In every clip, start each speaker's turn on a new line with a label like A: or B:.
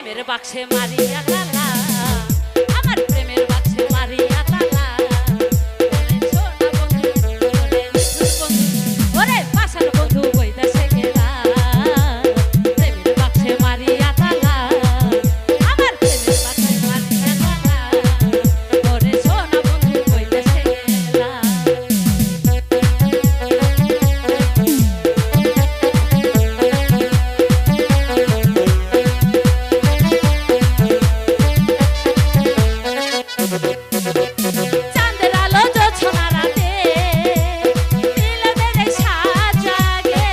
A: প্রেমের বাক্সে মারিয়া তালা, আমার প্রেমের বাক্সে মারিয়া তালা। ওরে সোনা বন্ধু, ওরে নিঠুর বন্ধু, ওরে পাষাণ বন্ধু বইতাছে গেলা। প্রেমের বাক্সে মারিয়া তালা, আমার প্রেমের বাক্সে মারিয়া তালা। ওরে সোনা বন্ধু বইতাছে গেলা। চাঁদের আলো জোছনা রাতে নীলদের সাজ জাগে।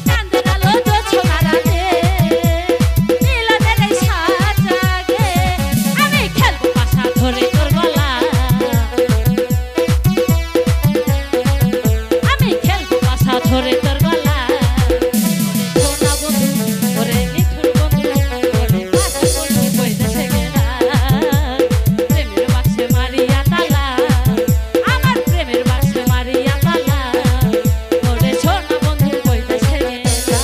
A: চাঁদের আলো জোছনা রাতে নীলদের সাজ জাগে। আমি খেলবো পাশা ধরে তোর গলা, আমি খেলবো পাশা ধরে তোর গলা। সোনা বন্ধু, ওরে নিঠুর বন্ধু, ওরে পাষাণ বন্ধু বইতাছে গেলা। প্রেমের বাক্সে মারিয়া তালা, আমার প্রেমের বাক্সে মারিয়া তালা। ওরে সোনা বন্ধু বইতাছে গেলা।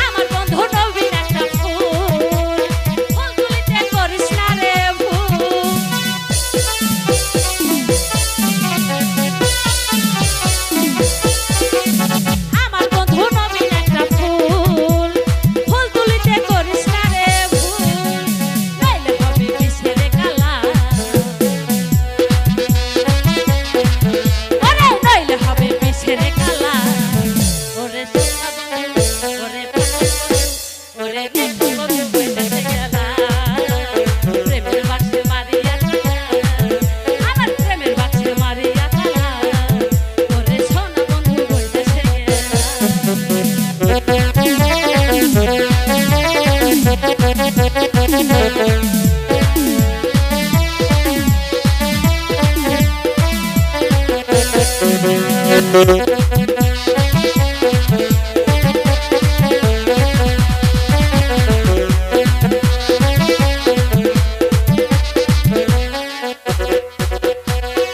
A: আমার বন্ধু নবীন একটা ফুল, ফুল তুলিতে করিস না রে ভুল। আমার বন্ধু নবীন একটা ফুল, ফুল তুলিতে করিস না রে ভুল। নইলে হবে বিষের কালা, ওরে নইলে হবে বিষের কালা। ওরে সোনা বন্ধু, ওরে পাষাণ বন্ধু, ওরে নিঠুর বন্ধু বইতাছে গেলা। প্রেমের বাক্সে মারিয়া তালা, আমার প্রেমের বাক্সে মারিয়া তালা। ওরে সোনা বন্ধু বইতাছে গেলা।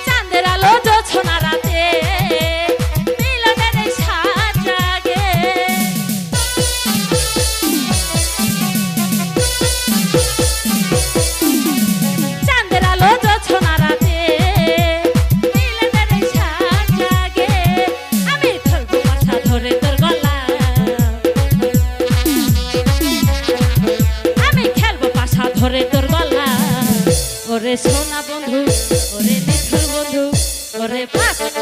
A: চাঁদের আলো জোছনা রাতে মিলনের সাজ জাগে। চাঁদের আলো জোছনা রাতে মিলনের সাজ জাগে। আমি খেলবো পাশা ধরে তোর গলা, আমি খেলবো পাশা ধরে তোর গলা। ওরে সোনা বন্ধু, ওরে নিঠুর বন্ধু, ওরে পাষাণ